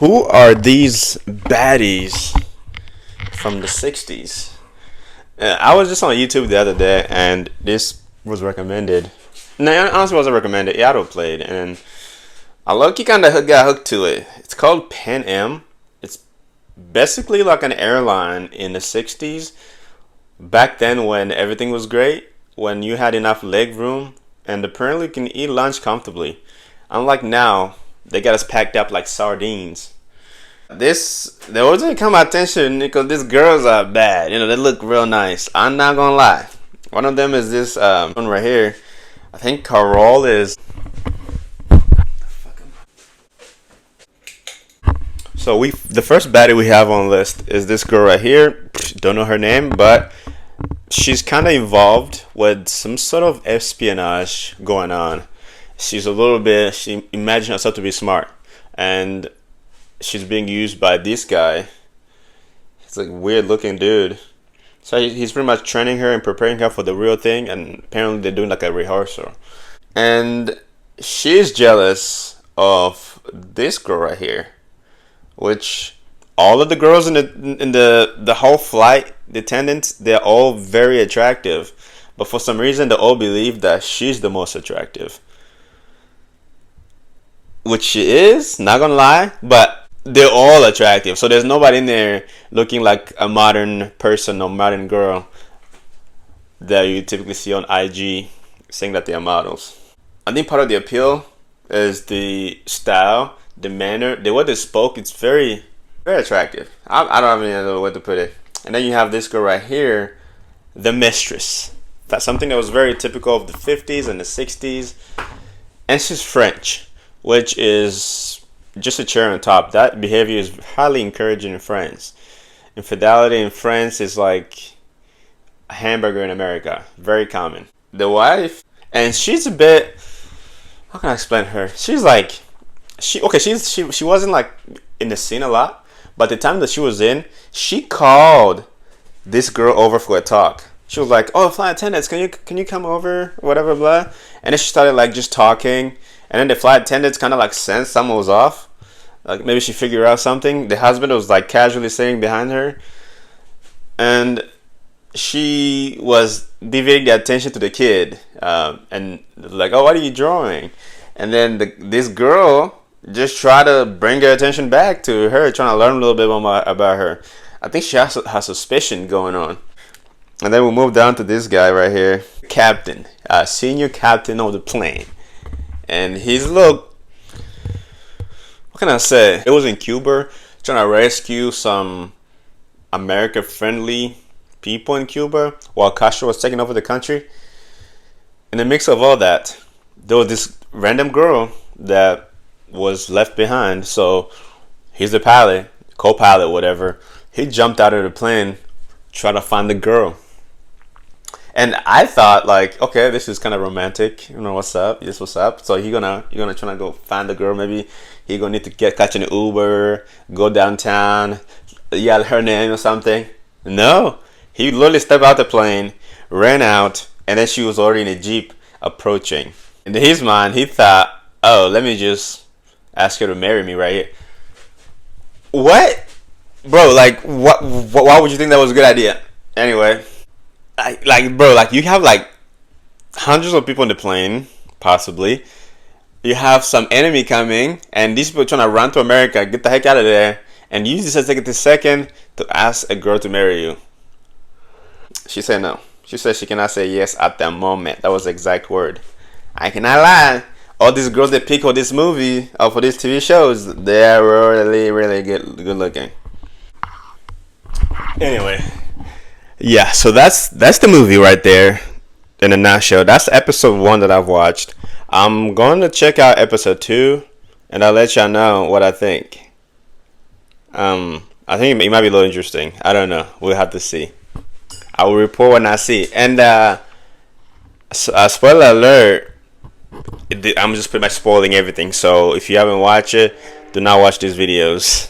Who are these baddies from the 60s? I was just on YouTube the other day and this was recommended. No, honestly, it wasn't recommended. It auto played and I low-key kind of got hooked to it. It's called Pan Am. It's basically like an airline in the 60s. Back then when everything was great, when you had enough leg room and apparently you can eat lunch comfortably. Unlike now, they got us packed up like sardines. There wasn't come my attention because these girls are bad. They look real nice. I'm not gonna lie. One of them is this one right here. I think Carol is. So the first baddie we have on the list is this girl right here. Don't know her name, but she's kind of involved with some sort of espionage going on. She's a little bit. She imagines herself to be smart, and she's being used by this guy. He's like a weird looking dude. So he's pretty much training her and preparing her for the real thing, and apparently they're doing like a rehearsal. And she's jealous of this girl right here, which all of the girls in the whole flight, the attendants, they're all very attractive, but for some reason they all believe that she's the most attractive, which she is, not gonna lie, but they're all attractive. So there's nobody in there looking like a modern person or modern girl that you typically see on IG saying that they are models. I think part of the appeal is the style, the manner, the way they spoke. It's very, very attractive. I don't have any other way to put it. And then you have this girl right here, the mistress. That's something that was very typical of the 50s and the 60s. And she's French, which is just a cherry on top. That behavior is highly encouraging in France. Infidelity in France is like a hamburger in America. Very common. The wife, and she's a bit, how can I explain her? She's like, she wasn't like in the scene a lot, but the time that she was in, she called this girl over for a talk. She was like, "Oh, flight attendants, can you come over?" Whatever, blah. And then she started like just talking. And then the flight attendants kind of like sensed something was off. Like maybe she figured out something. The husband was like casually sitting behind her. And she was deviating the attention to the kid. And like, "Oh, what are you drawing?" And then this girl just tried to bring her attention back to her, trying to learn a little bit more about her. I think she has a suspicion going on. And then we move down to this guy right here. Captain. Senior captain of the plane. And he's look, what can I say? It was in Cuba, trying to rescue some America-friendly people in Cuba while Castro was taking over the country. In the mix of all that, there was this random girl that was left behind. So he's the pilot, co-pilot, whatever. He jumped out of the plane, trying to find the girl. And I thought like, okay, this is kind of romantic. What's up? This what's up. So you're gonna try to go find the girl. Maybe he gonna need to catch an Uber, go downtown, yell her name or something. No, he literally stepped out the plane, ran out, and then she was already in a Jeep approaching. In his mind, he thought, "Oh, let me just ask her to marry me right here." What, bro? Like, what? Why would you think that was a good idea? Anyway. Bro, you have like hundreds of people on the plane, possibly. You have some enemy coming, and these people are trying to run to America, get the heck out of there, and you just take a second to ask a girl to marry you. She said no. She said she cannot say yes at that moment. That was the exact word. I cannot lie. All these girls they pick for this movie or for these TV shows, they are really, really good looking. Anyway. Yeah, so that's the movie right there in a nutshell. That's episode 1 that I've watched. I'm going to check out episode 2 and I'll let y'all know what I think. I think it might be a little interesting. I don't know. We'll have to see. I will report when I see. And spoiler alert, I'm just pretty much spoiling everything. So if you haven't watched it, do not watch these videos.